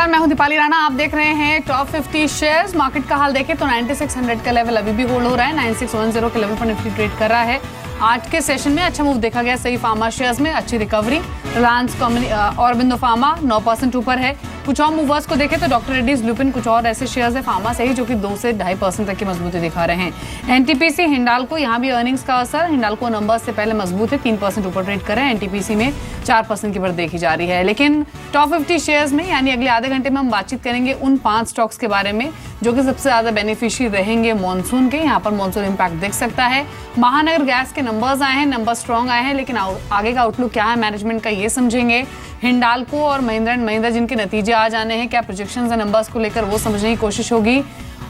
नमस्कार, मैं हूं दीपाली राणा। आप देख रहे हैं टॉप 50 शेयर्स। मार्केट का हाल देखें तो 9600 का लेवल अभी भी होल्ड हो रहा है। 9610 के लेवल पर निफ्टी ट्रेड कर रहा है। आज के सेशन में अच्छा मूव देखा गया सही फार्मा शेयर्स में, अच्छी रिकवरी। रिलायंस औरबिंदो फार्मा 9% ऊपर है। कुछ और मूवर्स को देखें तो डॉक्टर रेड्डीज, लुपिन, कुछ और ऐसे शेयर्स है फार्मा से ही जो कि 2 से 2.5% तक की मजबूती दिखा रहे हैं। एनटीपीसी, हिंडाल्को, यहाँ भी अर्निंग्स का असर। हिंडाल्को नंबर्स से पहले मजबूत है, 3% ऊपर ट्रेड कर रहे हैं। एनटीपीसी में 4% की बढ़त देखी जा रही है। लेकिन टॉप 50 शेयर्स में यानी अगले आधे घंटे में हम बातचीत करेंगे उन 5 स्टॉक्स के बारे में जो कि सबसे ज्यादा बेनिफिशियरी रहेंगे मॉनसून के। यहाँ पर मॉनसून इंपैक्ट दिख सकता है। महानगर गैस के नंबर्स आए हैं, नंबर स्ट्रॉन्ग आए हैं, लेकिन आगे का आउटलुक क्या है मैनेजमेंट का, ये समझेंगे। हिंडाल्को और महिंद्रा एंड महिंद्रा जिनके नतीजे आ जाने हैं, क्या प्रोजेक्शंस है नंबर्स को लेकर, वो समझने की कोशिश होगी।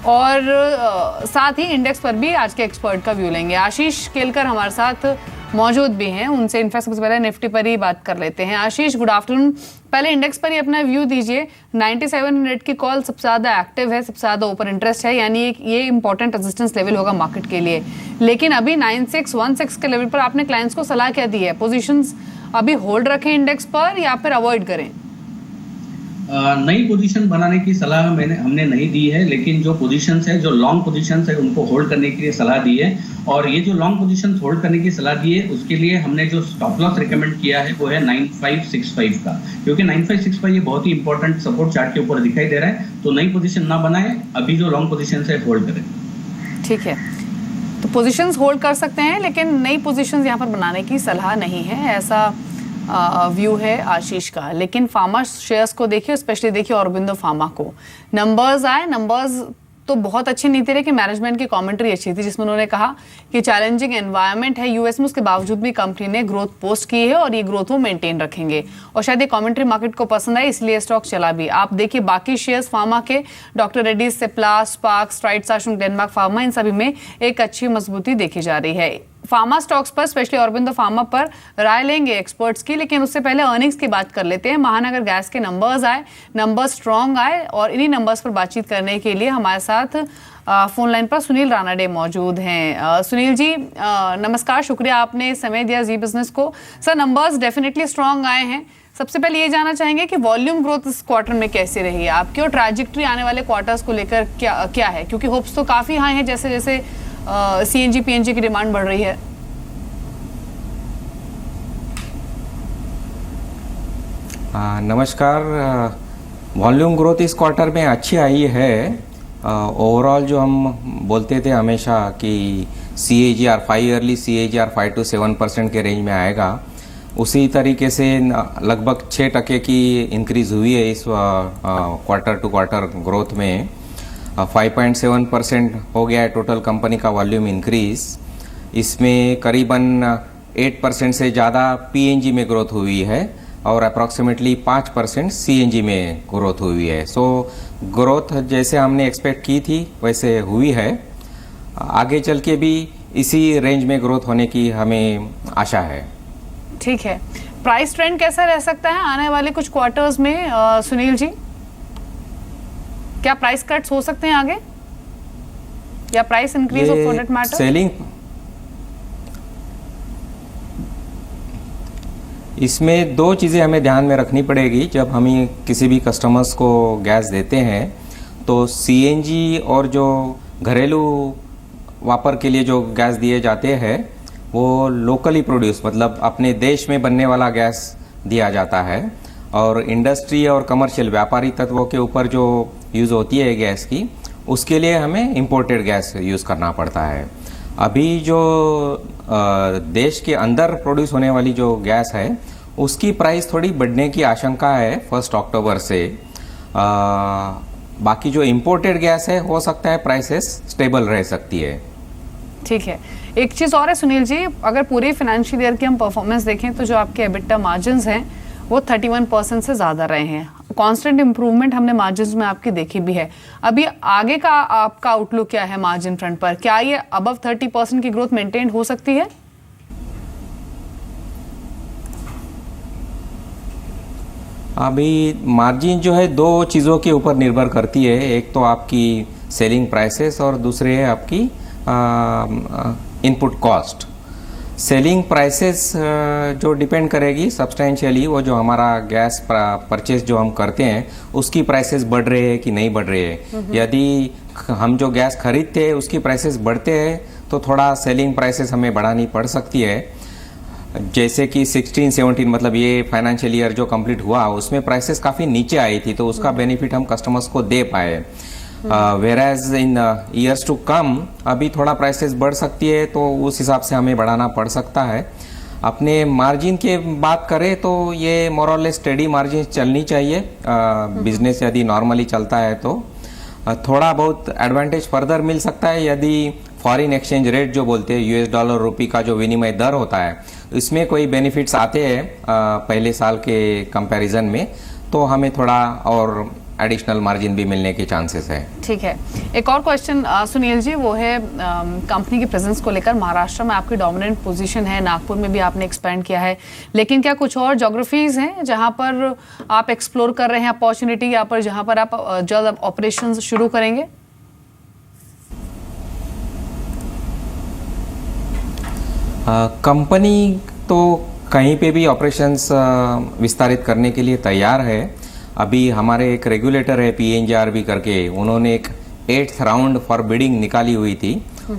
और साथ ही इंडेक्स पर भी आज के एक्सपर्ट का व्यू लेंगे। आशीष केलकर हमारे साथ मौजूद भी हैं, उनसे इनफैक्ट सबसे पहले निफ्टी पर ही बात कर लेते हैं। आशीष, गुड आफ्टरनून। पहले इंडेक्स पर ही अपना व्यू दीजिए। 9700 की कॉल सबसे ज्यादा एक्टिव है, सबसे ज्यादा ओपन इंटरेस्ट है, यानी ये इंपॉर्टेंट रेजिस्टेंस लेवल होगा मार्केट के लिए। लेकिन अभी 9616 के लेवल पर आपने क्लाइंट्स को सलाह क्या दी है? पोजीशंस अभी होल्ड रखें इंडेक्स पर या फिर अवॉइड करें? नई पोजीशन बनाने की सलाह हमने नहीं दी है, लेकिन जो पोजीशंस है, जो लॉन्ग पोजीशंस है, उनको होल्ड करने के लिए सलाह दी है। और ये जो लॉन्ग पोजीशंस होल्ड करने की सलाह दी है, उसके लिए हमने जो स्टॉप लॉस रिकमेंड किया है वो है 9565 का, क्योंकि 9565 ये बहुत ही इंपॉर्टेंट सपोर्ट चार्ट के ऊपर दिखाई दे रहा है। तो नई पोजीशन ना बनाए, अभी जो लॉन्ग पोजीशन है होल्ड करें। ठीक है, तो पोजीशंस होल्ड कर सकते हैं, लेकिन नई पोजीशंस यहाँ पर बनाने की सलाह नहीं है, ऐसा व्यू है आशीष का। लेकिन फार्मा शेयर्स को देखिए, स्पेशली देखिए औरबिंदो फार्मा को। नंबर्स आए, नंबर्स तो बहुत अच्छे नहीं थे, लेकिन मैनेजमेंट की कमेंट्री अच्छी थी जिसमें उन्होंने कहा कि चैलेंजिंग एनवायरनमेंट है यूएस में, उसके बावजूद भी कंपनी ने ग्रोथ पोस्ट की है और ये ग्रोथ वो मेंटेन रखेंगे। और शायद ये कमेंट्री मार्केट को पसंद आई, इसलिए स्टॉक चला भी। आप देखिए बाकी शेयर्स फार्मा के, डॉक्टर रेड्डीज, सिप्ला, स्पार्क, स्ट्राइड्स, आशुम, ग्लेनमार्क फार्मा, इन सभी में एक अच्छी मजबूती देखी जा रही है। फार्मा स्टॉक्स पर, स्पेशली औरबिंदो फार्मा पर राय लेंगे एक्सपर्ट्स की, लेकिन उससे पहले अर्निंग्स की बात कर लेते हैं। महानगर गैस के नंबर्स आए, नंबर स्ट्रॉन्ग आए, और इन्हीं नंबर्स पर बातचीत करने के लिए हमारे साथ फोन लाइन पर सुनील रानाडे मौजूद हैं। सुनील जी नमस्कार, शुक्रिया आपने समय दिया जी बिजनेस को। सर, नंबर्स डेफिनेटली स्ट्रॉन्ग आए हैं। सबसे पहले ये जानना चाहेंगे कि वॉल्यूम ग्रोथ इस क्वार्टर में कैसी रही है आपकी, और ट्रैजेक्टरी आने वाले क्वार्टर्स को लेकर क्या है, क्योंकि होप्स तो काफी हाई है जैसे जैसे सीएनजी पीएनजी की डिमांड बढ़ रही है। नमस्कार। वॉल्यूम ग्रोथ इस क्वार्टर में अच्छी आई है। ओवरऑल जो हम बोलते थे हमेशा कि CAGR 5 ईयरली CAGR 5 to 7% के रेंज में आएगा, उसी तरीके से लगभग 6% की इंक्रीज़ हुई है इस क्वार्टर टू क्वार्टर ग्रोथ में। 5.7% हो गया है टोटल कंपनी का वॉल्यूम इंक्रीज। इसमें करीबन 8% से ज़्यादा PNG में ग्रोथ हुई है और अप्रॉक्सीमेटली 5% CNG में ग्रोथ हुई है। सो ग्रोथ जैसे हमने एक्सपेक्ट की थी वैसे हुई है। आगे चल के भी इसी रेंज में ग्रोथ होने की हमें आशा है। ठीक है, प्राइस ट्रेंड कैसा रह सकता है आने वाले कुछ क्वार्टर्स में सुनील जी? क्या प्राइस कट्स हो सकते हैं आगे, या price increase of for that matter? Selling, इसमें 2 चीज़ें हमें ध्यान में रखनी पड़ेगी जब हम किसी भी कस्टमर्स को गैस देते हैं। तो CNG और जो घरेलू वापर के लिए जो गैस दिए जाते हैं वो लोकली प्रोड्यूस, मतलब अपने देश में बनने वाला गैस दिया जाता है। और इंडस्ट्री और कमर्शियल व्यापारी तत्वों के ऊपर जो यूज़ होती है गैस की, उसके लिए हमें इंपोर्टेड गैस यूज़ करना पड़ता है। अभी जो देश के अंदर प्रोड्यूस होने वाली जो गैस है उसकी प्राइस थोड़ी बढ़ने की आशंका है 1 अक्टूबर से। बाकी जो इंपोर्टेड गैस है हो सकता है प्राइसेस स्टेबल रह सकती है। ठीक है, एक चीज़ और है सुनील जी, अगर पूरे फाइनेंशियल ईयर की हम परफॉर्मेंस देखें तो जो आपके एबिटा मार्जिन्स हैं वो 31% से ज़्यादा रहे हैं। कांस्टेंट इंप्रूवमेंट हमने मार्जिन्स में आपकी देखी भी है। अभी आगे का आपका आउटलुक क्या है मार्जिन फ्रंट पर? क्या ये अबव 30% की ग्रोथ मेंटेन हो सकती है? अभी मार्जिन जो है 2 चीज़ों के ऊपर निर्भर करती है। एक तो आपकी सेलिंग प्राइसेस और दूसरे है आपकी इनपुट कॉस्ट। सेलिंग प्राइसेस जो डिपेंड करेगी सब्सटेंशियली, वो जो हमारा गैस परचेस जो हम करते हैं उसकी प्राइसेस बढ़ रहे हैं कि नहीं बढ़ रहे हैं। यदि हम जो गैस खरीदते हैं उसकी प्राइसेस बढ़ते हैं तो थोड़ा सेलिंग प्राइसेस हमें बढ़ानी पड़ सकती है। जैसे कि 16-17 मतलब ये फाइनेंशियल ईयर जो कंप्लीट हुआ उसमें प्राइसेस काफ़ी नीचे आई थी, तो उसका बेनिफिट हम कस्टमर्स को दे पाए। वेराज इन ईयर्स टू कम अभी थोड़ा प्राइसेस बढ़ सकती है, तो उस हिसाब से हमें बढ़ाना पड़ सकता है। अपने मार्जिन के बात करें तो ये मोर और लेस स्टेडी मार्जिन चलनी चाहिए। बिजनेस यदि नॉर्मली चलता है तो थोड़ा बहुत एडवांटेज फर्दर मिल सकता है यदि फॉरेन एक्सचेंज रेट जो बोलते हैं यूएस डॉलर रुपी का जो विनिमय दर होता है इसमें कोई बेनिफिट्स आते हैं पहले साल के कंपैरिजन में, तो हमें थोड़ा और एडिशनल मार्जिन भी मिलने के चांसेस है। ठीक है, एक और क्वेश्चन सुनील जी, वो है कंपनी की प्रेजेंस को लेकर। महाराष्ट्र में आपकी डोमिनेंट पोजीशन है, नागपुर में भी आपने एक्सपेंड किया है, लेकिन क्या कुछ और ज्योग्राफीज हैं जहां पर आप एक्सप्लोर कर रहे हैं अपॉर्चुनिटी, या पर जहां पर आप जल्द ऑपरेशंस शुरू करेंगे? कंपनी तो कहीं पे भी ऑपरेशंस विस्तारित करने के लिए तैयार है। अभी हमारे एक रेगुलेटर है PNGRB करके, उन्होंने एक 8th राउंड फॉर बिडिंग निकाली हुई थी,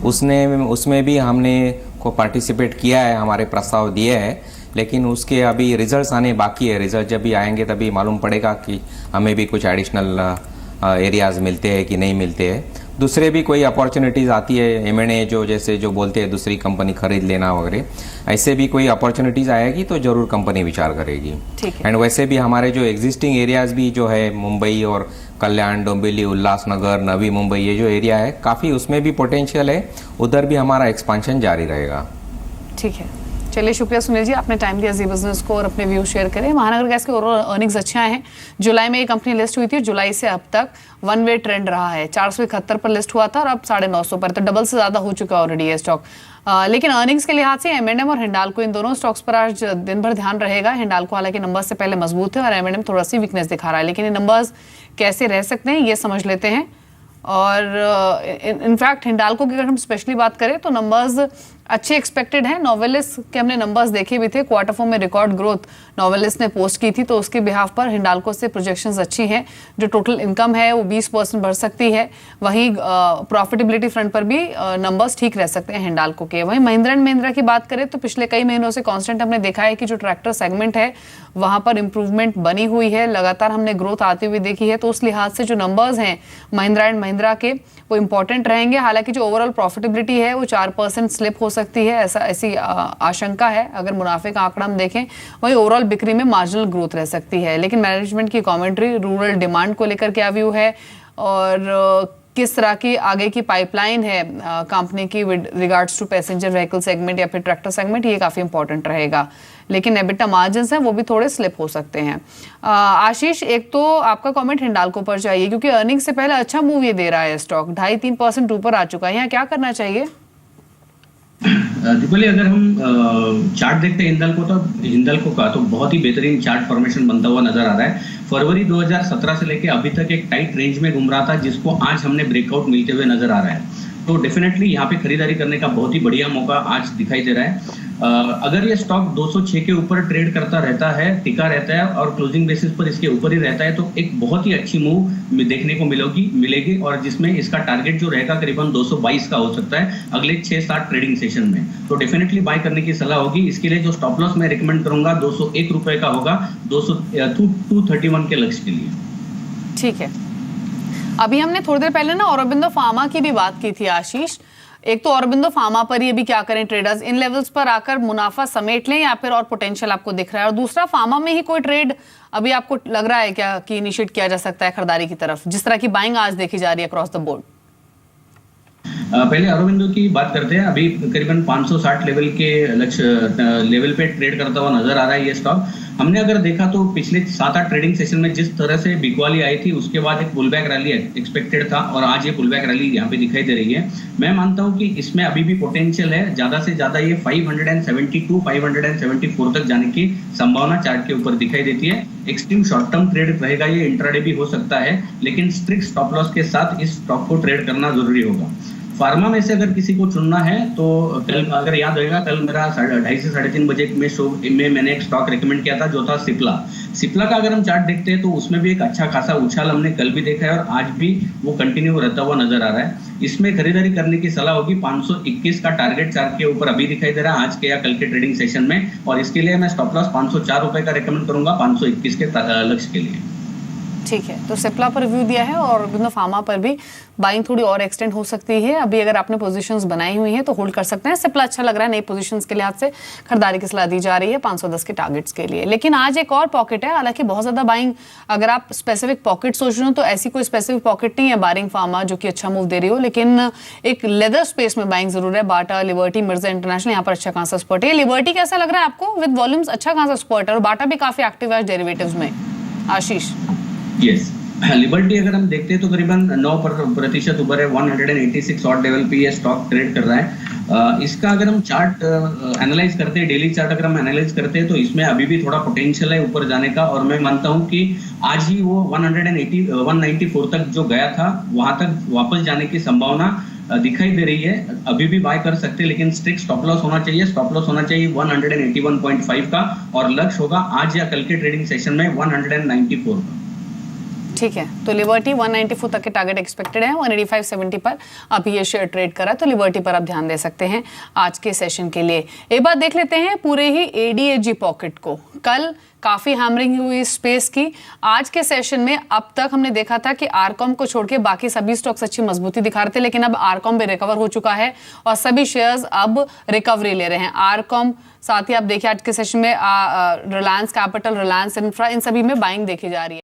उसमें भी हमने को पार्टिसिपेट किया है, हमारे प्रस्ताव दिए हैं, लेकिन उसके अभी रिजल्ट्स आने बाकी है। रिजल्ट जब भी आएंगे तभी मालूम पड़ेगा कि हमें भी कुछ एडिशनल एरियाज़ मिलते हैं कि नहीं मिलते हैं। दूसरे भी कोई अपॉर्चुनिटीज़ आती है M&A जो जैसे जो बोलते हैं दूसरी कंपनी खरीद लेना वगैरह, ऐसे भी कोई अपॉर्चुनिटीज़ आएगी तो ज़रूर कंपनी विचार करेगी। ठीक है। एंड वैसे भी हमारे जो एग्जिस्टिंग एरियाज़ भी जो है मुंबई और कल्याण, डोंबिवली, उल्लासनगर, नवी मुंबई, ये जो एरिया है काफ़ी उसमें भी पोटेंशियल है, उधर भी हमारा एक्सपांशन जारी रहेगा। ठीक है, चलिए शुक्रिया सुनील जी, आपने टाइम दिया जी बिजनेस को और अपने व्यू शेयर करें। महानगर गैस के ओवरऑल अर्निंग्स अच्छे आए हैं। जुलाई में ये कंपनी लिस्ट हुई थी, जुलाई से अब तक वन वे ट्रेंड रहा है। 471 पर लिस्ट हुआ था और अब 950 पर, तो डबल से ज्यादा हो चुका है ऑलरेडी ये स्टॉक। लेकिन अर्निंग्स के लिहाज से M&M और हिंडाल्को, इन दोनों स्टॉक्स पर आज दिन भर ध्यान रहेगा। हिंडाल्को हालांकि नंबर्स से पहले मजबूत है और M&M थोड़ा सी वीकनेस दिखा रहा है, लेकिन ये नंबर्स कैसे रह सकते हैं ये समझ लेते हैं। और इनफैक्ट हिंडाल्को की अगर हम स्पेशली बात करें तो नंबर्स अच्छे एक्सपेक्टेड हैं। नोवेलिस के हमने नंबर्स देखे भी थे, क्वार्टर 4 में रिकॉर्ड ग्रोथ नोवेलिस ने पोस्ट की थी, तो उसके बिहाफ पर हिंडाल्को से प्रोजेक्शंस अच्छी हैं। जो टोटल इनकम है वो 20% बढ़ सकती है। वहीं प्रॉफिटेबिलिटी फ्रंट पर भी नंबर्स ठीक रह सकते हैं हिंडाल्को के। वहीं महिंद्रा एंड महिंद्रा की बात करें तो पिछले कई महीनों से कांस्टेंट हमने देखा है कि जो ट्रैक्टर सेगमेंट है वहां पर इंप्रूवमेंट बनी हुई है, लगातार हमने ग्रोथ आती हुई देखी है, तो उस लिहाज से जो नंबर्स हैं महिंद्रा एंड महिंद्रा के वो इंपॉर्टेंट रहेंगे। हालांकि जो ओवरऑल प्रॉफिटेबिलिटी है वो 4% स्लिप हो सकती है, ऐसी आशंका है अगर मुनाफे का आंकड़ा हम देखें। वहीं ओवरऑल बिक्री में मार्जिनल ग्रोथ रह सकती है। लेकिन मैनेजमेंट की कमेंट्री रूरल डिमांड को लेकर क्या व्यू है और किस तरह की आगे की पाइपलाइन है कंपनी की with regards to passenger vehicle segment या फिर ट्रैक्टर सेगमेंट, ये काफी इंपॉर्टेंट रहेगा। लेकिन एबिटा मार्जिन्स हैं वो भी थोड़े स्लिप हो सकते हैं। आशीष, एक तो आपका कमेंट हिंडाल्को पर चाहिए क्योंकि अर्निंग से पहले अच्छा मूव ये दे रहा है स्टॉक, 2.5-3% ऊपर आ चुका है, यहाँ क्या करना चाहिए? दीपाली, अगर हम चार्ट देखते हैं हिंडाल्को का तो बहुत ही बेहतरीन चार्ट फॉर्मेशन बनता हुआ नजर आ रहा है। फरवरी 2017 से लेके अभी तक एक टाइट रेंज में घूम रहा था, जिसको आज हमने ब्रेकआउट मिलते हुए नजर आ रहा है। तो डेफिनेटली यहाँ पे खरीदारी करने का बहुत ही बढ़िया मौका आज दिखाई दे रहा है। अगर ये स्टॉक 206 के ऊपर ट्रेड करता रहता है, टिका रहता है और क्लोजिंग बेसिस पर इसके ऊपर ही रहता है, तो एक बहुत ही अच्छी मूव देखने को मिलेगी और जिसमें इसका टारगेट जो रहेगा करीबन 222 का हो सकता है अगले 6-7 ट्रेडिंग सेशन में। तो डेफिनेटली बाय करने की सलाह होगी। इसके लिए जो स्टॉप लॉस मैं रिकमेंड करूंगा 201 रुपए का होगा, 231 के लक्ष्य के लिए। ठीक है, अभी हमने थोड़ी देर पहले ना औरोबिंदो फार्मा की भी बात की थी आशीष। एक तो औरोबिंदो फार्मा पर ही अभी क्या करें ट्रेडर्स, इन लेवल्स पर आकर मुनाफा समेट लें या फिर और पोटेंशियल आपको दिख रहा है? और दूसरा, फार्मा में ही कोई ट्रेड अभी आपको लग रहा है क्या कि इनिशिएट किया जा सकता है खरीदारी की तरफ, जिस तरह की बाइंग आज देखी जा रही है अक्रॉस द बोर्ड? पहले औरोबिंदो की बात करते हैं। अभी करीबन 560 लेवल के लेवल पे ट्रेड करता हुआ नजर आ रहा है ये स्टॉक। हमने अगर देखा तो पिछले 7-8 ट्रेडिंग सेशन में जिस तरह से बिकवाली आई थी उसके बाद एक पुलबैक रैली एक्सपेक्टेड था और आज ये पुलबैक रैली यहाँ पे दिखाई दे रही है। मैं मानता हूँ कि इसमें अभी भी पोटेंशियल है, ज्यादा से ज्यादा ये 572, 574 तक जाने की संभावना चार्ट के ऊपर दिखाई देती है। एक्सट्रीम शॉर्ट टर्म ट्रेड रहेगा, ये इंट्राडे भी हो सकता है, लेकिन स्ट्रिक्ट स्टॉप लॉस के साथ इस स्टॉक को ट्रेड करना जरूरी होगा। फार्मा में से अगर किसी को चुनना है तो कल, अगर याद होगा, कल मेरा 2:30 से 3:30 बजे में शो में मैंने एक स्टॉक रिकमेंड किया था जो था सिप्ला का अगर हम चार्ट देखते हैं तो उसमें भी एक अच्छा खासा उछाल हमने कल भी देखा है और आज भी वो कंटिन्यू रहता हुआ नजर आ रहा है। इसमें खरीदारी करने की सलाह होगी। 521 का टारगेट चार्ट के ऊपर अभी दिखाई दे रहा है आज के या कल के ट्रेडिंग सेशन में, और इसके लिए मैं स्टॉप लॉस 504 रुपए का रिकमेंड करूंगा 521 के लक्ष्य के लिए। ठीक है, तो सिप्ला पर रिव्यू दिया है और फार्मा पर भी बाइंग थोड़ी और एक्सटेंड हो सकती है। अभी अगर आपने पोजीशंस बनाई हुई हैं तो होल्ड कर सकते हैं। सिप्ला अच्छा लग रहा है, नई पोजीशंस के लिहाज से खरीदारी की सलाह दी जा रही है 510 के टारगेट्स के लिए। लेकिन आज एक और पॉकेट है, हालांकि बहुत ज्यादा बाइंग, अगर आप स्पेसिफिक पॉकेट सोच रहे हो तो ऐसी कोई स्पेसिफिक पॉकेट नहीं है बारिंग फार्मा जो कि अच्छा मूव दे रही हो, लेकिन एक लेदर स्पेस में बाइंग जरूर है। बाटा, लिबर्टी, मिर्जा इंटरनेशनल, यहाँ पर अच्छा खासा सपोर्ट है। लिबर्टी कैसा लग रहा है आपको? विद वॉल्यूम्स अच्छा खासा सपोर्ट है और बाटा भी काफी एक्टिव है डेरिवेटिव्स में। आशीष? यस, लिबर्टी अगर हम देखते हैं तो करीबन 9% ऊपर है, 186 ऑड लेवल पे ये स्टॉक ट्रेड कर रहा है। इसका अगर हम चार्ट एनालाइज करते हैं, डेली चार्ट अगर हम एनालाइज करते हैं तो इसमें अभी भी थोड़ा पोटेंशियल है ऊपर जाने का, और मैं मानता हूं कि आज ही वो 194 तक जो गया था वहां तक वापस जाने की संभावना दिखाई दे रही है। अभी भी बाय कर सकते हैं, लेकिन स्ट्रिक्ट स्टॉप लॉस होना चाहिए। स्टॉप लॉस होना चाहिए 181.5 का, और लक्ष्य होगा आज या कल के ट्रेडिंग सेशन में 194 का। ठीक है, तो लिबर्टी 194 तक के टारगेट एक्सपेक्टेड है। 185.70 पर अभी ये शेयर ट्रेड करा, तो लिबर्टी पर आप ध्यान दे सकते हैं आज के सेशन के लिए। एक बात देख लेते हैं पूरे ही एडीएजी पॉकेट को। कल काफी हैमरिंग हुई स्पेस की। आज के सेशन में अब तक हमने देखा था कि आरकॉम को छोड़ के बाकी सभी स्टॉक्स अच्छी मजबूती दिखा रहे थे, लेकिन अब आरकॉम भी रिकवर हो चुका है और सभी शेयर्स अब रिकवरी ले रहे हैं। आरकॉम, साथ ही आप देखिए आज के सेशन में रिलायंस कैपिटल, रिलायंस इंफ्रा, इन सभी में बाइंग देखी जा रही है।